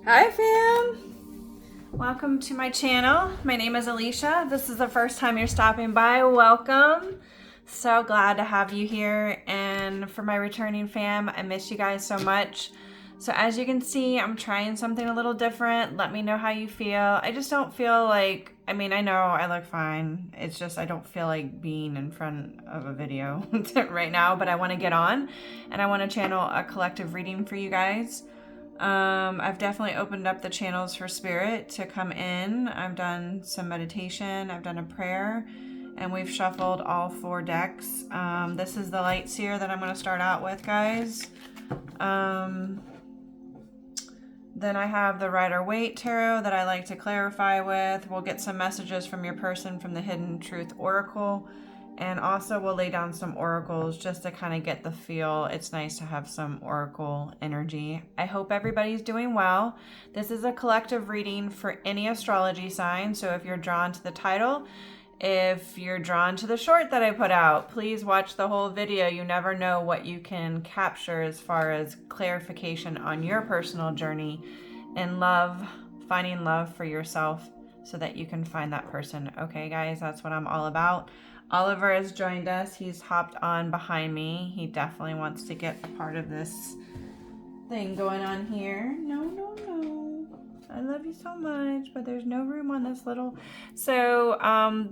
Hi fam! Welcome to my channel. My name is Alicia. This is the first time you're stopping by. Welcome. So glad to have you here. And for my returning fam, I miss you guys so much. So as you can see, I'm trying something a little different. Let me know how you feel. I just don't feel like, I know I look fine. It's just I don't feel like being in front of a video right now, but I want to get on and I want to channel a collective reading for you guys. I've definitely opened up the channels for spirit to come in. I've done some meditation, I've done a prayer, and we've shuffled all 4 decks. This is the Light Seer that I'm going to start out with, guys. Then I have the Rider-Waite Tarot that I like to clarify with. We'll get some messages from your person from the Hidden Truth Oracle. And also we'll lay down some oracles just to kind of get the feel. It's nice to have some oracle energy. I hope everybody's doing well. This is a collective reading for any astrology sign. So if you're drawn to the title, if you're drawn to the short that I put out, please watch the whole video. You never know what you can capture as far as clarification on your personal journey in love, finding love for yourself so that you can find that person. Okay, guys, that's what I'm all about. Oliver has joined us. He's hopped on behind me. He definitely wants to get a part of this thing going on here. No. I love you so much, but there's no room on this little... So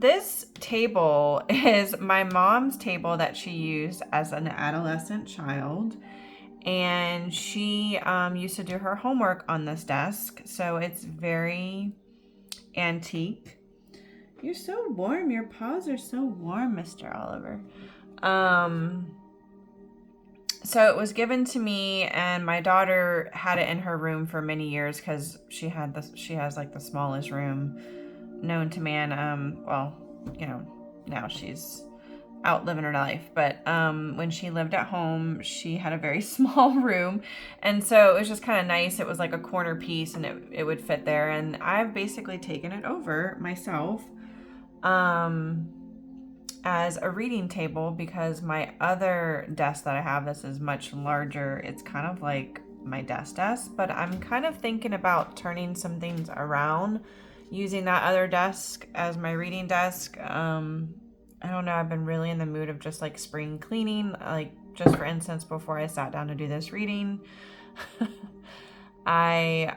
this table is my mom's table that she used as an adolescent child. And she used to do her homework on this desk. So it's very antique. You're so warm. Your paws are so warm, Mr. Oliver. So it was given to me, and my daughter had it in her room for many years because she has like the smallest room known to man. Well, you know, now she's out living her life, but when she lived at home, she had a very small room, and so it was just kind of nice. It was like a corner piece, and it would fit there. And I've basically taken it over myself as a reading table because my other desk that I have, this is much larger. It's kind of like my desk, but I'm kind of thinking about turning some things around, using that other desk as my reading desk. I don't know, I've been really in the mood of just like spring cleaning. Like, just for instance, before I sat down to do this reading, I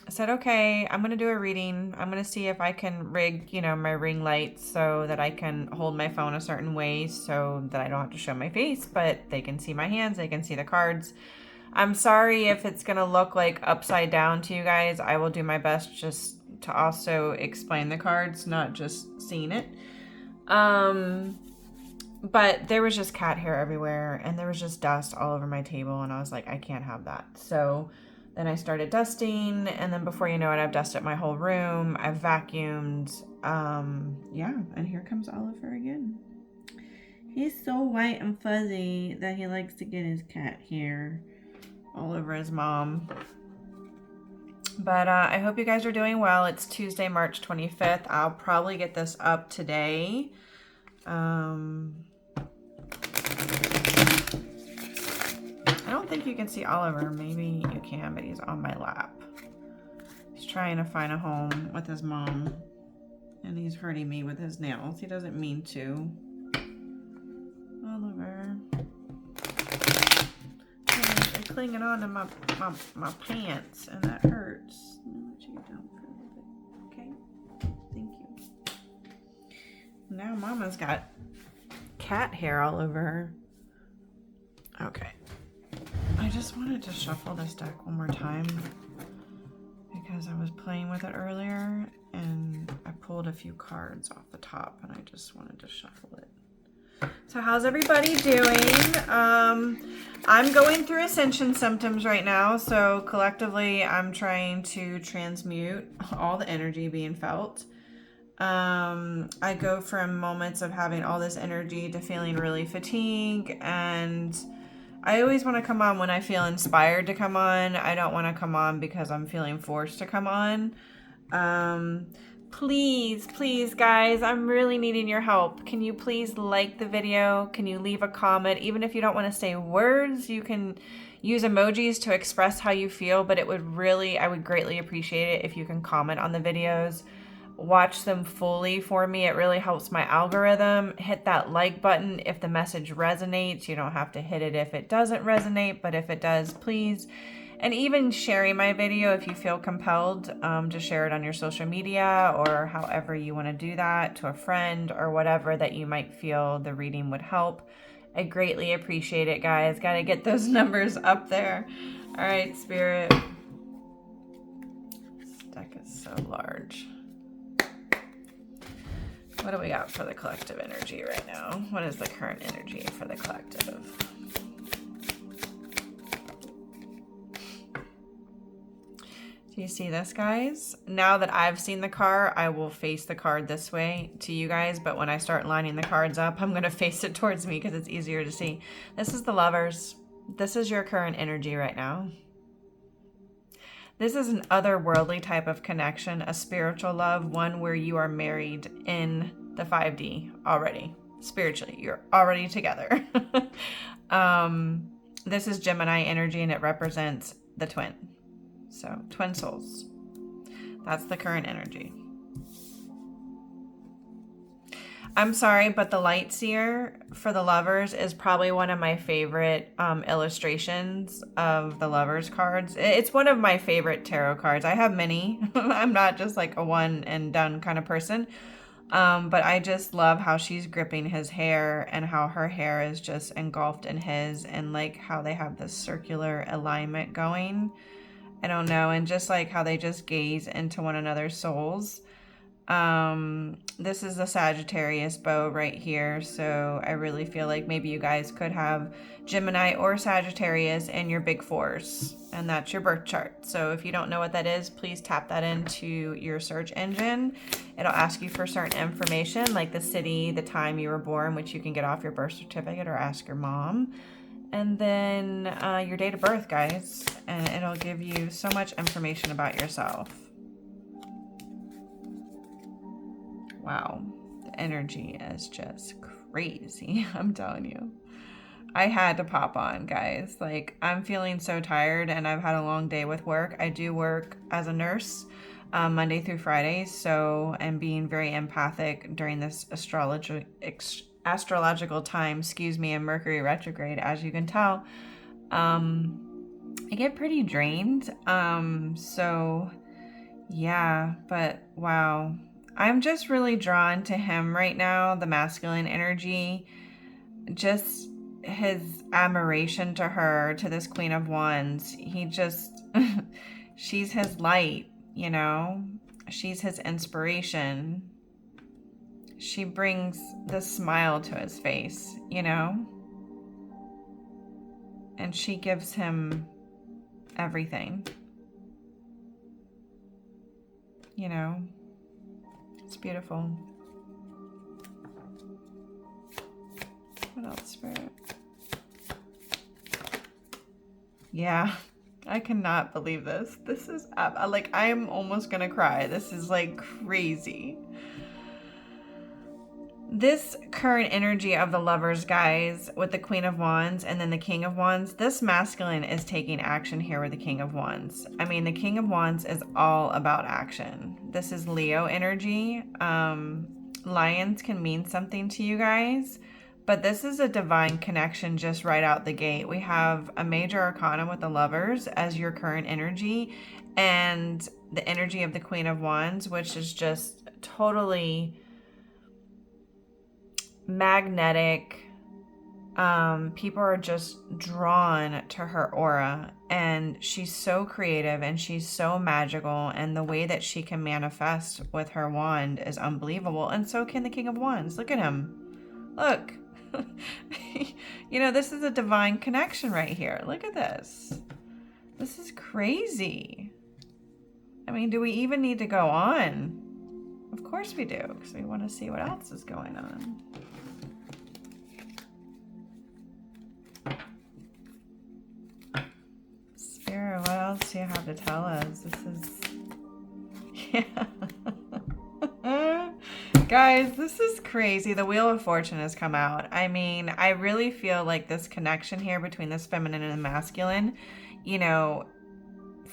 said, okay, I'm going to do a reading. I'm going to see if I can rig, my ring lights so that I can hold my phone a certain way so that I don't have to show my face, but they can see my hands, they can see the cards. I'm sorry if it's going to look like upside down to you guys. I will do my best just to also explain the cards, not just seeing it. But there was just cat hair everywhere, and there was just dust all over my table, and I was like, I can't have that. So then I started dusting, and then before you know it, I've dusted my whole room. I've vacuumed. Yeah, and here comes Oliver again. He's so white and fuzzy that he likes to get his cat hair all over his mom. But I hope you guys are doing well. It's Tuesday, March 25th. I'll probably get this up today. I don't think you can see Oliver. Maybe you can, but he's on my lap. He's trying to find a home with his mom, and he's hurting me with his nails. He doesn't mean to. Oliver. You're clinging on to my pants, and that hurts. Let me let you get down for a little bit. Okay? Thank you. Now Mama's got cat hair all over her. Okay. I just wanted to shuffle this deck one more time because I was playing with it earlier and I pulled a few cards off the top and I just wanted to shuffle it. So how's everybody doing? I'm going through ascension symptoms right now, so collectively I'm trying to transmute all the energy being felt. I go from moments of having all this energy to feeling really fatigued, and I always want to come on when I feel inspired to come on. I don't want to come on because I'm feeling forced to come on. Please, guys, I'm really needing your help. Can you please like the video? Can you leave a comment? Even if you don't want to say words, you can use emojis to express how you feel, but I would greatly appreciate it if you can comment on the videos. Watch them fully for me. It really helps my algorithm. Hit that like button if the message resonates. You don't have to hit it if it doesn't resonate, but if it does, please. And even sharing my video if you feel compelled to share it on your social media or however you want to do that, to a friend or whatever that you might feel the reading would help. I greatly appreciate it, guys. Got to get those numbers up there. All right, Spirit. This deck is so large. What do we got for the collective energy right now? What is the current energy for the collective? Do you see this, guys? Now that I've seen the card, I will face the card this way to you guys, but when I start lining the cards up, I'm going to face it towards me because it's easier to see. This is the Lovers. This is your current energy right now. This is an otherworldly type of connection, a spiritual love, one where you are married in the 5D already. Spiritually, you're already together. This is Gemini energy and it represents the twin. So, twin souls. That's the current energy. I'm sorry, but the Light Seer for the Lovers is probably one of my favorite illustrations of the Lovers cards. It's one of my favorite tarot cards. I have many. I'm not just like a one and done kind of person. But I just love how she's gripping his hair and how her hair is just engulfed in his, and like how they have this circular alignment going. I don't know. And just like how they just gaze into one another's souls. This is the Sagittarius bow right here. So I really feel like maybe you guys could have Gemini or Sagittarius in your big fours, and that's your birth chart. So if you don't know what that is, please tap that into your search engine. It'll ask you for certain information like the city, the time you were born, which you can get off your birth certificate or ask your mom. And then your date of birth, guys, and it'll give you so much information about yourself. Wow, the energy is just crazy, I'm telling you. I had to pop on, guys. Like, I'm feeling so tired and I've had a long day with work. I do work as a nurse Monday through Friday, so I'm being very empathic during this astrological time, in Mercury retrograde, as you can tell. I get pretty drained. So yeah, but wow. I'm just really drawn to him right now, the masculine energy, just his admiration to her, to this Queen of Wands. He just, she's his light, you know, she's his inspiration. She brings the smile to his face, you know, and she gives him everything, you know. It's beautiful. What else, Spirit? Yeah, I cannot believe this. This is, like, I'm almost gonna cry. This is like crazy. This current energy of the Lovers, guys, with the Queen of Wands and then the King of Wands, this masculine is taking action here with the King of Wands. I mean, the King of Wands is all about action. This is Leo energy. Lions can mean something to you guys, but this is a divine connection just right out the gate. We have a major arcana with the Lovers as your current energy, and the energy of the Queen of Wands, which is just totally magnetic. People are just drawn to her aura, and she's so creative and she's so magical, and the way that she can manifest with her wand is unbelievable. And so can the King of Wands. Look at him. Look. You know, this is a divine connection right here. Look at this. This is crazy. I mean, do we even need to go on? Of course we do, because we want to see what else is going on. Spirit, what else do you have to tell us? This is... Yeah. Guys, this is crazy. The Wheel of Fortune has come out. I mean, I really feel like this connection here between this feminine and the masculine, you know,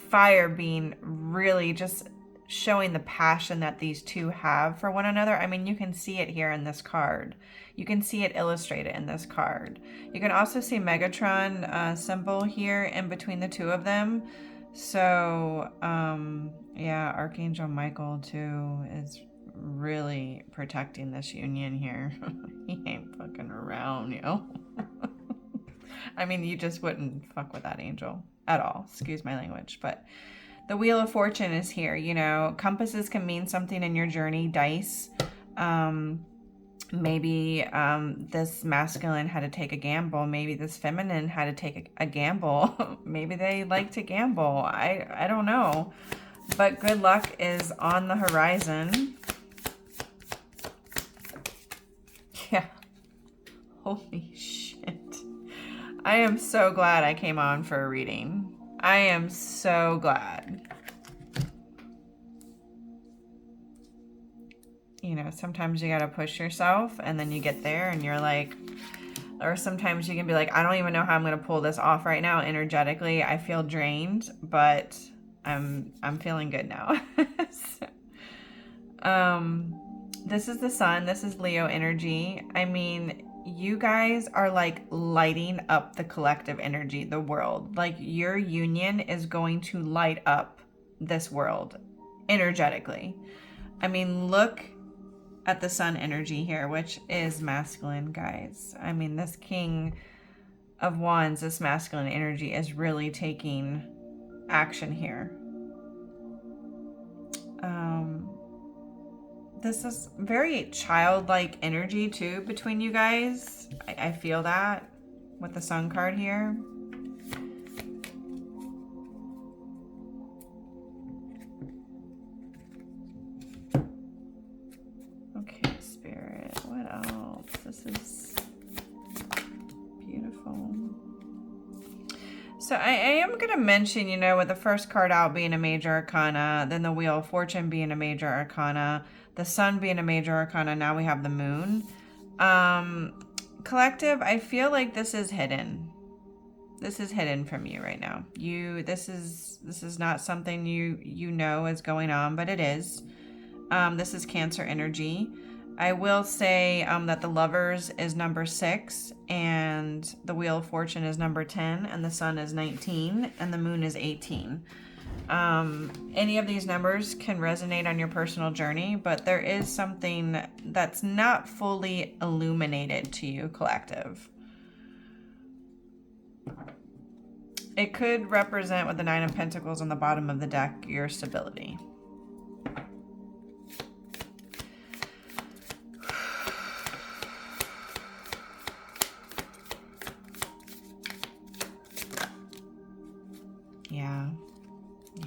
fire being really just showing the passion that these two have for one another. I mean, you can see it here in this card. You can see it illustrated in this card. You can also see Megatron symbol here in between the two of them. So, yeah, Archangel Michael too is really protecting this union here. He ain't fucking around, yo. I mean, you just wouldn't fuck with that angel at all. Excuse my language, but the Wheel of Fortune is here. You know, compasses can mean something in your journey. Dice. Maybe this masculine had to take a gamble. Maybe this feminine had to take a gamble. Maybe they like to gamble. I don't know. But good luck is on the horizon. Yeah. Holy shit. I am so glad I came on for a reading. I am so glad. You know, sometimes you gotta push yourself and then you get there and you're like, or sometimes you can be like, I don't even know how I'm gonna pull this off right now energetically. I feel drained, but I'm feeling good now. So, this is the sun. This is Leo energy. I mean, you guys are like lighting up the collective energy, the world. Like your union is going to light up this world energetically. I mean, look at the sun energy here, which is masculine, guys. I mean, this King of Wands, this masculine energy is really taking action here. This is very childlike energy too between you guys. I feel that with the sun card here. Okay, Spirit, what else? This is beautiful. So I am going to mention, you know, with the first card out being a major arcana, then the Wheel of Fortune being a major arcana, the sun being a major arcana, now we have the moon. Collective, I feel like this is hidden. This is hidden from you right now. This is not something you know is going on, but it is. This is Cancer energy. I will say that the Lovers is number 6, and the Wheel of Fortune is number 10, and the Sun is 19, and the Moon is 18. Any of these numbers can resonate on your personal journey, but there is something that's not fully illuminated to you, collective. It could represent, with the Nine of Pentacles on the bottom of the deck, your stability.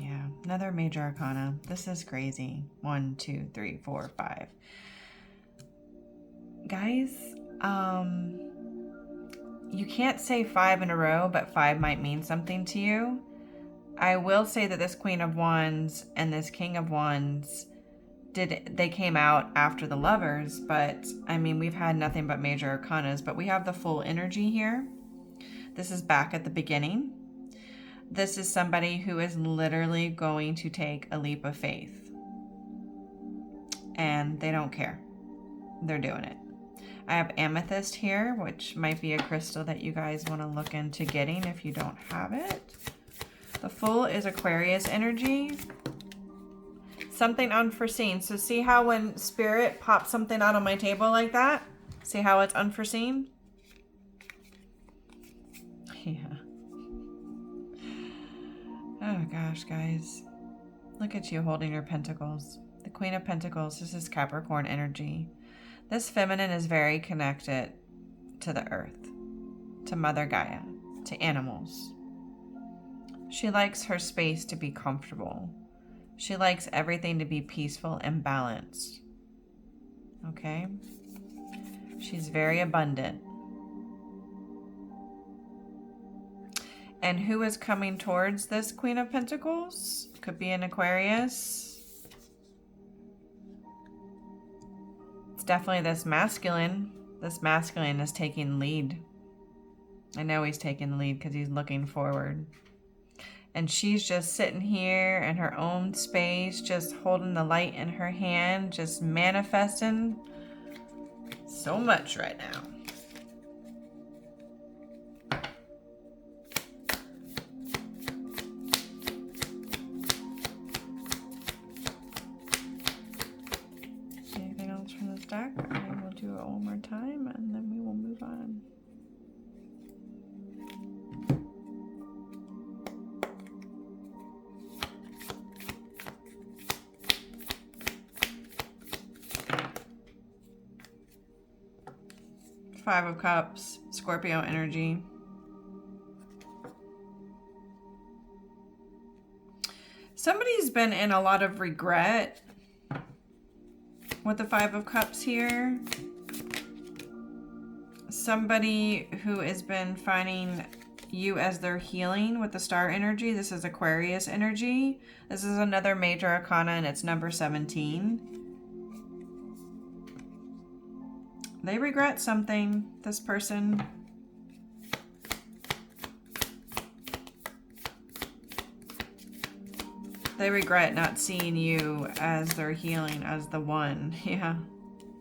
Yeah, another major arcana. This is crazy. 1, 2, 3, 4, 5. Guys, you can't say 5 in a row, but 5 might mean something to you. I will say that this Queen of Wands and this King of Wands, they came out after the Lovers, but I mean, we've had nothing but major arcanas, but we have the full energy here. This is back at the beginning. This is somebody who is literally going to take a leap of faith. And they don't care. They're doing it. I have amethyst here, which might be a crystal that you guys want to look into getting if you don't have it. The Fool is Aquarius energy. Something unforeseen. So see how when Spirit pops something out on my table like that? See how it's unforeseen? Yeah. Oh gosh, guys. Look at you holding your pentacles. The Queen of Pentacles, this is Capricorn energy. This feminine is very connected to the earth, to Mother Gaia, to animals. She likes her space to be comfortable. She likes everything to be peaceful and balanced. Okay? She's very abundant. And who is coming towards this Queen of Pentacles? Could be an Aquarius. It's definitely this masculine. This masculine is taking lead. I know he's taking the lead because he's looking forward. And she's just sitting here in her own space, just holding the light in her hand, just manifesting so much right now. Anything else from this deck? I will do it one more time and then we will move on. Five of Cups, Scorpio energy. Somebody's been in a lot of regret with the Five of Cups here. Somebody who has been finding you as their healing with the Star energy. This is Aquarius energy. This is another major arcana and it's number 17. They regret something, this person. They regret not seeing you as their healing, as the one. Yeah,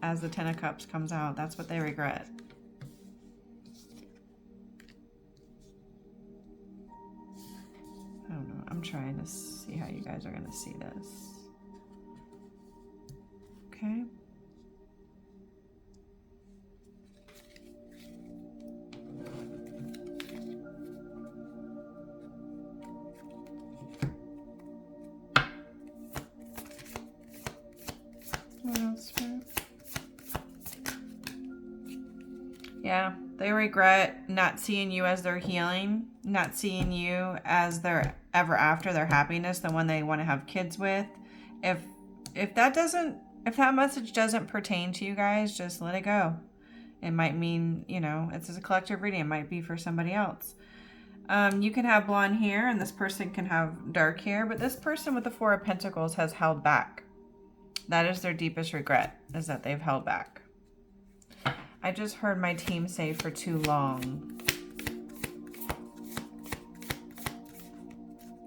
as the Ten of Cups comes out. That's what they regret. I don't know. I'm trying to see how you guys are going to see this. Okay. Yeah, they regret not seeing you as their healing, not seeing you as their ever after, their happiness, the one they want to have kids with. If that message doesn't pertain to you guys, just let it go. It might mean, you know, it's a collective reading. It might be for somebody else. You can have blonde hair and this person can have dark hair, but this person with the Four of Pentacles has held back. That is their deepest regret, is that they've held back. I just heard my team say for too long.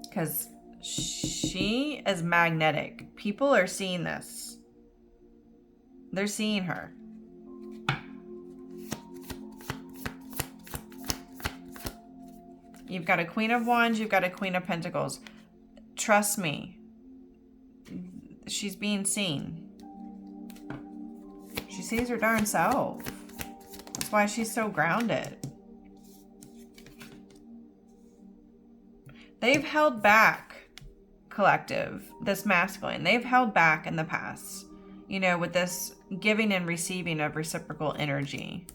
Because she is magnetic. People are seeing this. They're seeing her. You've got a Queen of Wands, you've got a Queen of Pentacles. Trust me. She's being seen. She sees her darn self. That's why she's so grounded. They've held back, collective, this masculine. They've held back in the past, you know, with this giving and receiving of reciprocal energy.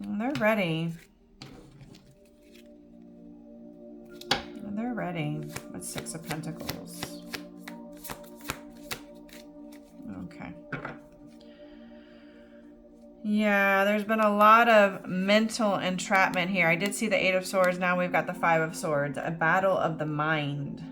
And they're ready. And they're ready with Six of Pentacles. Okay. Yeah, there's been a lot of mental entrapment here. I did see the Eight of Swords. Now we've got the Five of Swords. A battle of the mind.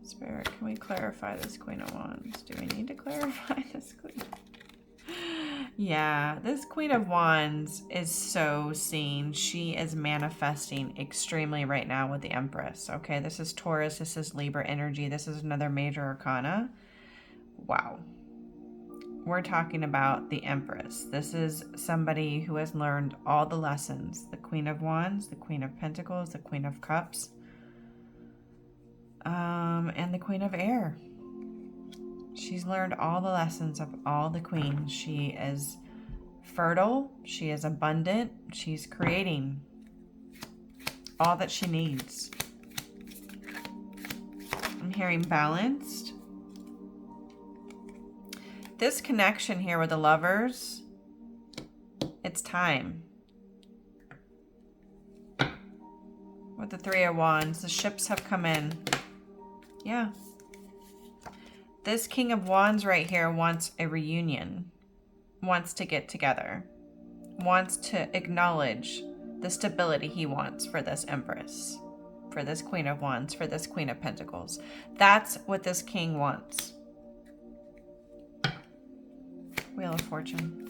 Spirit, can we clarify this Queen of Wands? Do we need to clarify this Queen? Yeah, this Queen of Wands is so seen. She is manifesting extremely right now with the Empress. Okay, this is Taurus. This is Libra energy. This is another major arcana. Wow. We're talking about the Empress. This is somebody who has learned all the lessons. The Queen of Wands, the Queen of Pentacles, the Queen of Cups, and the Queen of Air. She's learned all the lessons of all the queens. She is fertile. She is abundant. She's creating all that she needs. I'm hearing balanced. This connection here with the Lovers, it's time. With the Three of Wands, the ships have come in. Yeah. This King of Wands right here wants a reunion, wants to get together. wants to acknowledge the stability he wants for this Empress, for this Queen of Wands, for this Queen of Pentacles. That's what this King wants. Wheel of Fortune.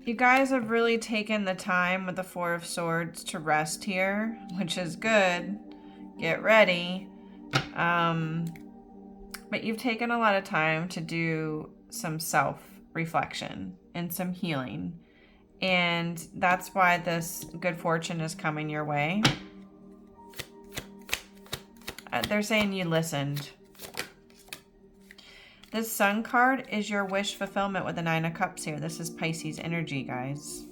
You guys have really taken the time with the Four of Swords to rest here, which is good. Get ready. But you've taken a lot of time to do some self-reflection and some healing. And that's why this good fortune is coming your way. They're saying you listened. This Sun card is your wish fulfillment with the Nine of Cups here. This is Pisces energy, guys.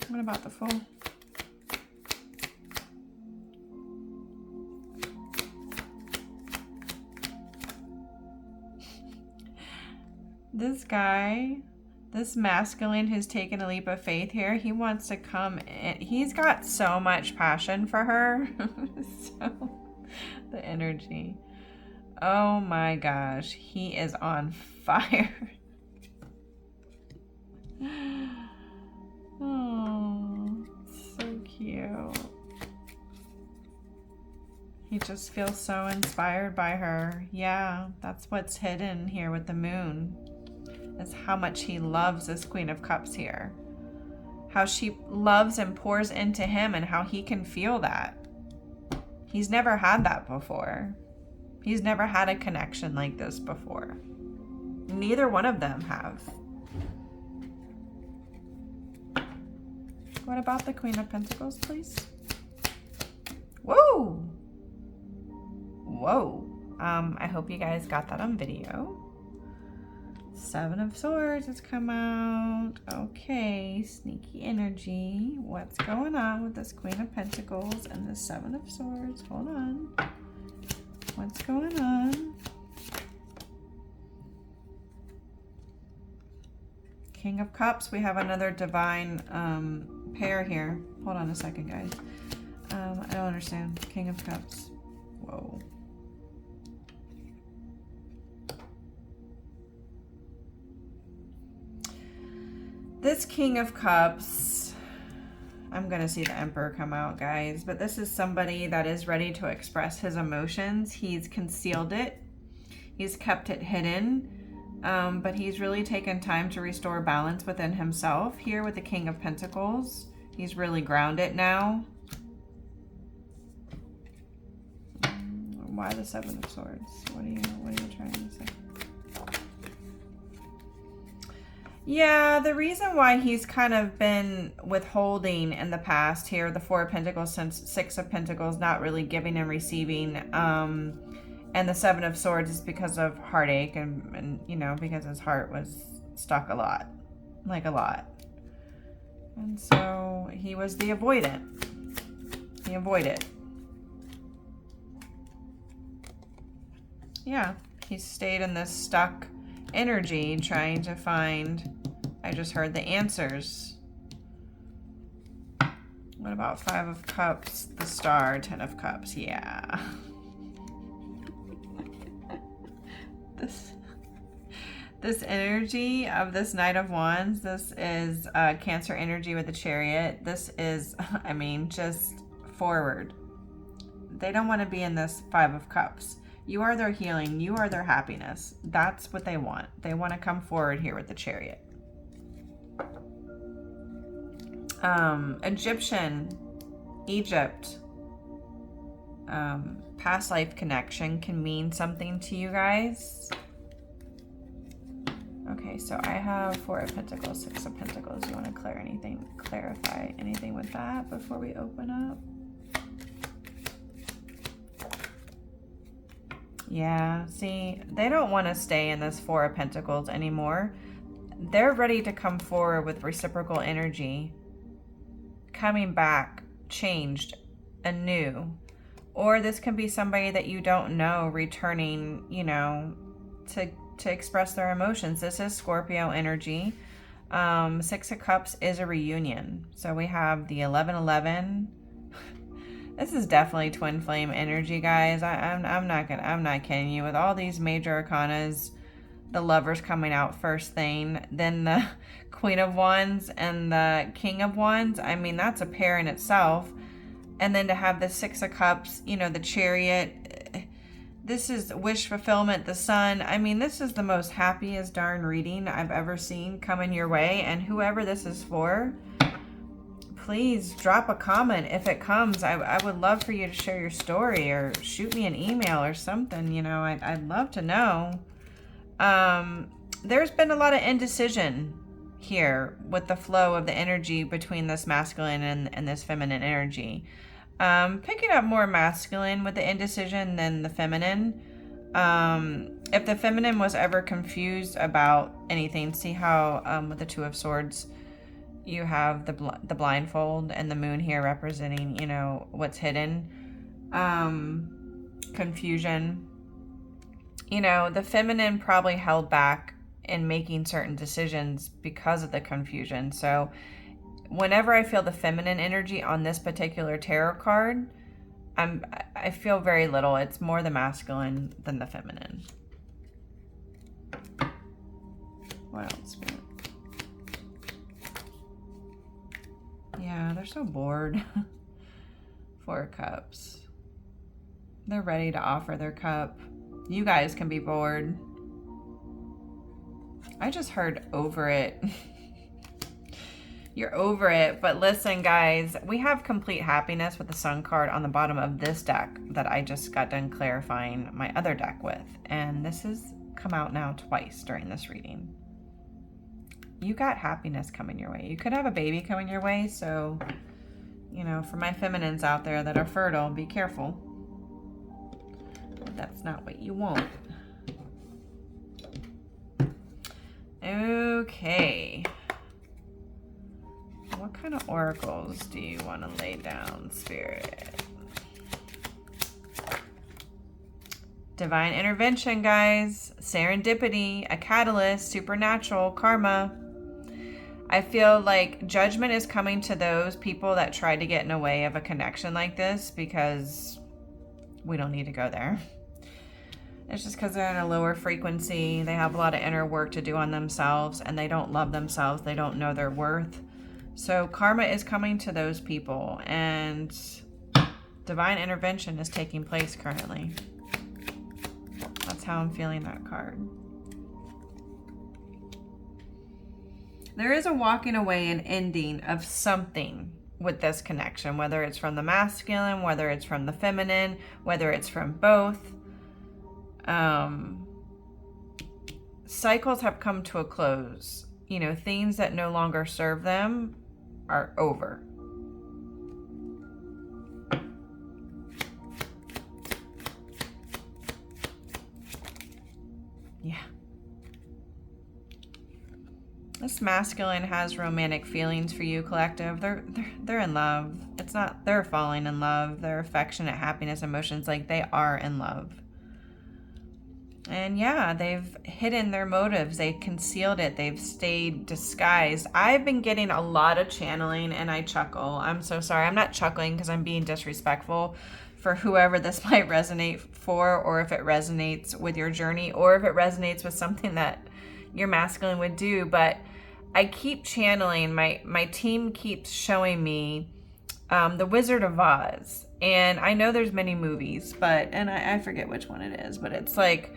What about the Fool? This guy, this masculine who's taken a leap of faith here, he wants to come in. He's got so much passion for her. So, the energy. Oh my gosh, he is on fire. Oh, so cute. He just feels so inspired by her. Yeah, that's what's hidden here with the moon. Is how much he loves this Queen of Cups here. How she loves and pours into him and how he can feel that. He's never had that before. He's never had a connection like this before. Neither one of them have. What about the Queen of Pentacles, please? Whoa! Whoa. I hope you guys got that on video. Seven of Swords has come out. Okay, sneaky energy. What's going on with this Queen of Pentacles and the Seven of Swords? Hold on. What's going on? King of Cups. We have another divine pair here. Hold on a second, guys. I don't understand. King of Cups. Whoa. This King of Cups, I'm going to see the Emperor come out, guys, but this is somebody that is ready to express his emotions. He's concealed it. He's kept it hidden, but he's really taken time to restore balance within himself. Here with the King of Pentacles, he's really grounded now. Why the Seven of Swords? What are you trying to say? Yeah, the reason why he's kind of been withholding in the past here, the Four of Pentacles since Six of Pentacles, not really giving and receiving, and the Seven of Swords is because of heartache and you know, because his heart was stuck a lot, like a lot. And so he was the avoidant. He avoided. Yeah, he stayed in this stuck energy trying to find, I just heard the answers. What about Five of Cups, the Star, Ten of Cups? Yeah. This energy of this Knight of Wands, this is Cancer energy with the Chariot. This is, I mean, just forward. They don't want to be in this Five of Cups. You are their healing. You are their happiness. That's what they want. They want to come forward here with the Chariot. Egyptian, Egypt, past life connection can mean something to you guys. Okay, so I have Four of Pentacles, Six of Pentacles. You want to clarify anything with that before we open up? Yeah, see, they don't want to stay in this Four of Pentacles anymore. They're ready to come forward with reciprocal energy, coming back, changed, anew. Or this can be somebody that you don't know returning, you know, to express their emotions. This is Scorpio energy. Six of Cups is a reunion. So we have the 1111. This is definitely twin flame energy, guys. I'm not kidding you. With all these major arcanas, the Lovers coming out first thing, then the Queen of Wands and the King of Wands. I mean, that's a pair in itself. And then to have the Six of Cups, you know, the Chariot. This is wish fulfillment, the Sun. I mean, this is the most happiest darn reading I've ever seen coming your way. And whoever this is for, please drop a comment if it comes. I would love for you to share your story or shoot me an email or something. You know, I'd love to know. There's been a lot of indecision here with the flow of the energy between this masculine and this feminine energy. Picking up more masculine with the indecision than the feminine. If the feminine was ever confused about anything, see how with the Two of Swords you have the blindfold and the moon here representing, you know, what's hidden. Confusion. You know, the feminine probably held back in making certain decisions because of the confusion. So whenever I feel the feminine energy on this particular tarot card, I feel very little. It's more the masculine than the feminine. What else? Yeah, they're so bored. Four of Cups. They're ready to offer their cup. You guys can be bored. I just heard over it. You're over it. But listen, guys, we have complete happiness with the Sun card on the bottom of this deck that I just got done clarifying my other deck with. And this has come out now twice during this reading. You got happiness coming your way. You could have a baby coming your way. So, you know, for my feminines out there that are fertile, be careful. That's not what you want. Okay. What kind of oracles do you want to lay down, Spirit? Divine intervention, guys. Serendipity, a catalyst, supernatural, karma. I feel like judgment is coming to those people that try to get in the way of a connection like this, because we don't need to go there. It's just because they're in a lower frequency. They have a lot of inner work to do on themselves, and they don't love themselves. They don't know their worth. So karma is coming to those people, and divine intervention is taking place currently. That's how I'm feeling that card. There is a walking away and ending of something with this connection, whether it's from the masculine, whether it's from the feminine, whether it's from both. Cycles have come to a close. You know, things that no longer serve them are over. Yeah. This masculine has romantic feelings for you, collective. They're in love. It's not they're falling in love. They're affectionate, happiness, emotions, like they are in love. And yeah, they've hidden their motives. They've concealed it. They've stayed disguised. I've been getting a lot of channeling, and I chuckle. I'm so sorry. I'm not chuckling because I'm being disrespectful for whoever this might resonate for, or if it resonates with your journey, or if it resonates with something that your masculine would do. But I keep channeling. My team keeps showing me The Wizard of Oz. And I know there's many movies, but, and I forget which one it is, but it's like,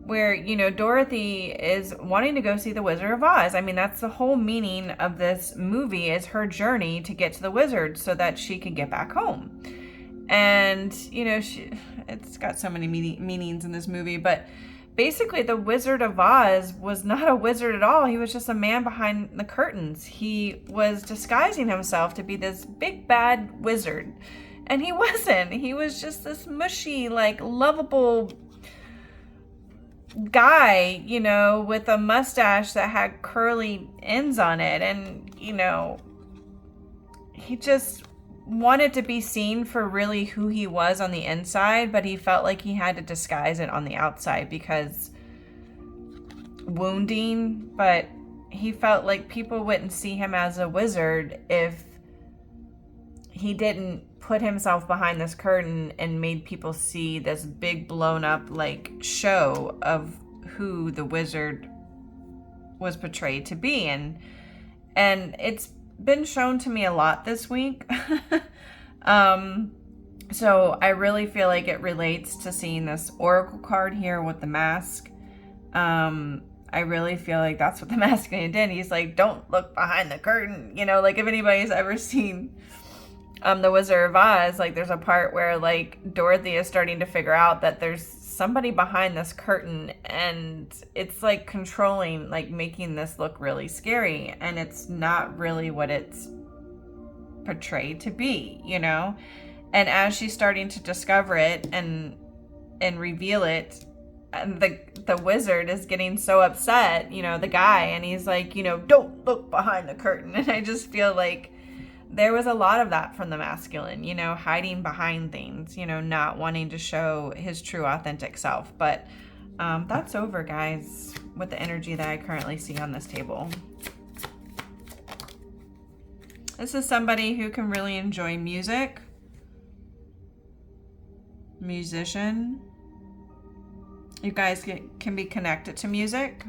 where, you know, Dorothy is wanting to go see the Wizard of Oz. I mean, that's the whole meaning of this movie, is her journey to get to the wizard so that she can get back home. And, you know, it's got so many meanings in this movie, but basically the Wizard of Oz was not a wizard at all. He was just a man behind the curtains. He was disguising himself to be this big bad wizard. And he wasn't. He was just this mushy, like, lovable guy, you know, with a mustache that had curly ends on it. And, you know, he just wanted to be seen for really who he was on the inside, but he felt like he had to disguise it on the outside because wounding, but he felt like people wouldn't see him as a wizard if he didn't put himself behind this curtain and made people see this big blown up like show of who the wizard was portrayed to be. And it's been shown to me a lot this week. So I really feel like it relates to seeing this oracle card here with the mask. I really feel like that's what the masculine did. He's like, don't look behind the curtain. You know, like if anybody's ever seen The Wizard of Oz, like there's a part where like Dorothy is starting to figure out that there's somebody behind this curtain, and it's like controlling, like making this look really scary, and it's not really what it's portrayed to be, you know? And as she's starting to discover it and reveal it, and the wizard is getting so upset, you know, the guy, and he's like, you know, don't look behind the curtain. And I just feel like there was a lot of that from the masculine, you know, hiding behind things, you know, not wanting to show his true authentic self. But that's over, guys, with the energy that I currently see on this table. This is somebody who can really enjoy music. Musician. You guys can be connected to music.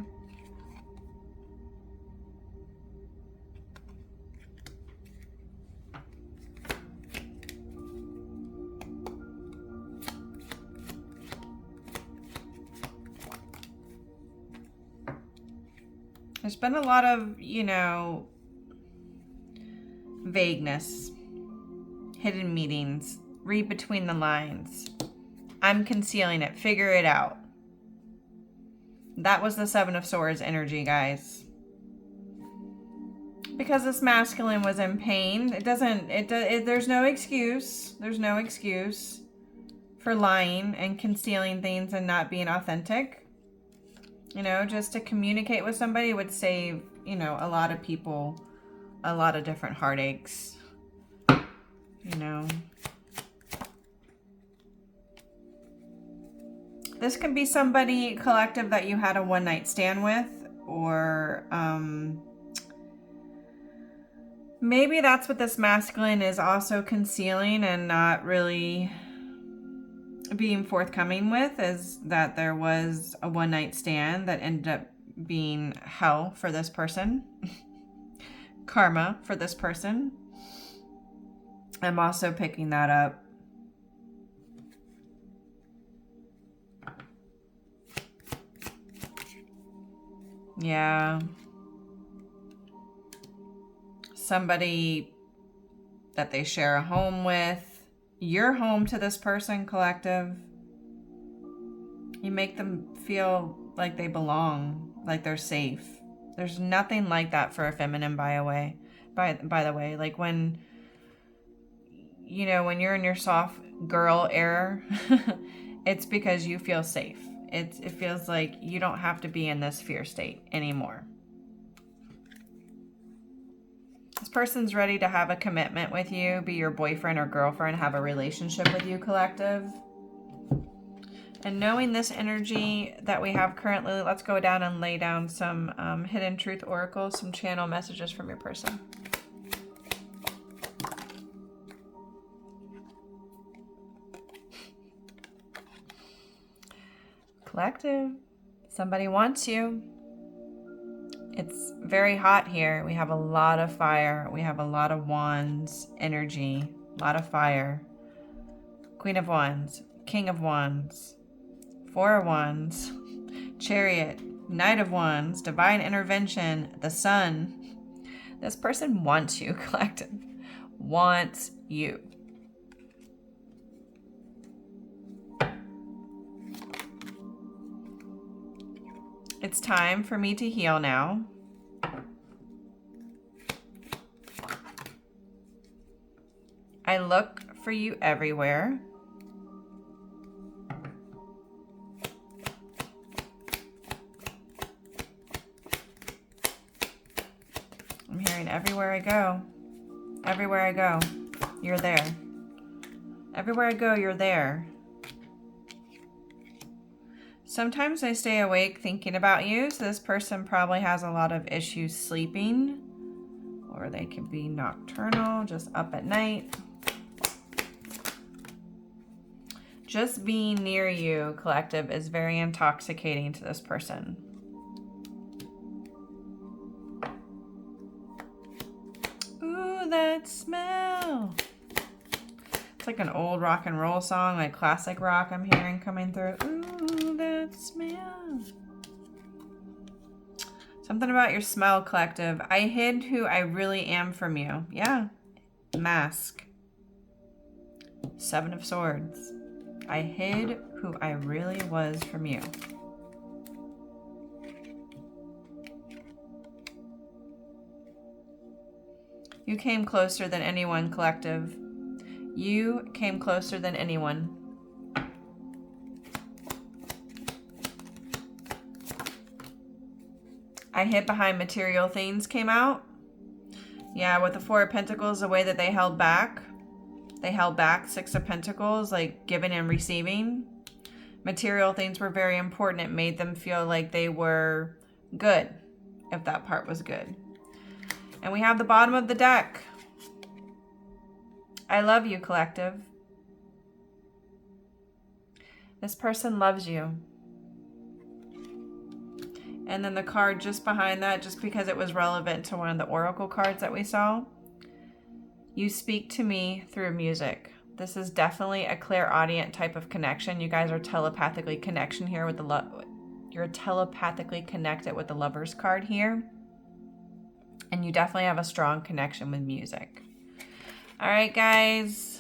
There's been a lot of, you know, vagueness, hidden meanings, read between the lines. I'm concealing it, figure it out. That was the Seven of Swords energy, guys. Because this masculine was in pain, there's no excuse. There's no excuse for lying and concealing things and not being authentic. You know, just to communicate with somebody would save, you know, a lot of people a lot of different heartaches, you know. This can be somebody, collective, that you had a one-night stand with, or maybe that's what this masculine is also concealing and not really being forthcoming with, is that there was a one-night stand that ended up being hell for this person. Karma for this person. I'm also picking that up. Yeah. Somebody that they share a home with. You're home to this person, collective. You make them feel like they belong, like they're safe. There's nothing like that for a feminine, by the way. Like when, you know, when you're in your soft girl era, it's because you feel safe. It feels like you don't have to be in this fear state anymore. This person's ready to have a commitment with you, be your boyfriend or girlfriend, have a relationship with you, collective. And knowing this energy that we have currently, let's go down and lay down some hidden truth oracles, some channel messages from your person. Collective, somebody wants you. It's very hot here. We have a lot of fire. We have a lot of wands energy, a lot of fire. Queen of Wands, King of Wands, Four of Wands, Chariot, Knight of Wands, Divine Intervention, the Sun. This person wants you, collective. Wants you. It's time for me to heal now. I look for you everywhere. I'm hearing everywhere I go. Everywhere I go, you're there. Everywhere I go, you're there. Sometimes I stay awake thinking about you, so this person probably has a lot of issues sleeping, or they could be nocturnal, just up at night. Just being near you, collective, is very intoxicating to this person. Ooh, that smell. It's like an old rock and roll song, like classic rock I'm hearing coming through. Ooh, that smell. Something about your smell, collective. I hid who I really am from you. Yeah. Mask. 7 of Swords. I hid who I really was from you. You came closer than anyone, collective. You came closer than anyone. I hid behind material things came out. Yeah, with the 4 of Pentacles, the way that they held back. They held back 6 of Pentacles, like giving and receiving. Material things were very important. It made them feel like they were good, if that part was good. And we have the bottom of the deck. I love you, collective. This person loves you. And then the card just behind that, just because it was relevant to one of the oracle cards that we saw. You speak to me through music. This is definitely a clairaudient type of connection. You guys are telepathically connection here with the you're telepathically connected with the Lovers card here. And you definitely have a strong connection with music. All right, guys.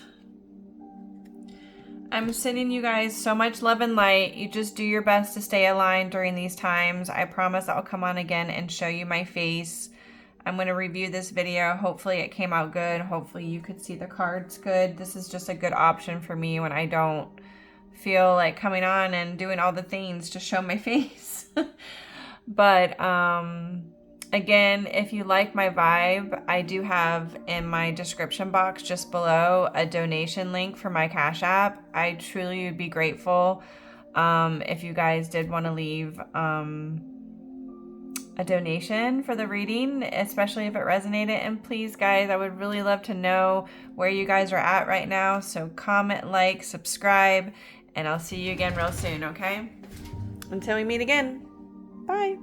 I'm sending you guys so much love and light. You just do your best to stay aligned during these times. I promise I'll come on again and show you my face. I'm going to review this video. Hopefully it came out good. Hopefully you could see the cards good. This is just a good option for me when I don't feel like coming on and doing all the things to show my face. But again, if you like my vibe, I do have in my description box just below a donation link for my Cash App. I truly would be grateful if you guys did want to leave a donation for the reading, especially if it resonated. And please, guys, I would really love to know where you guys are at right now. So comment, like, subscribe, and I'll see you again real soon, okay? Until we meet again. Bye.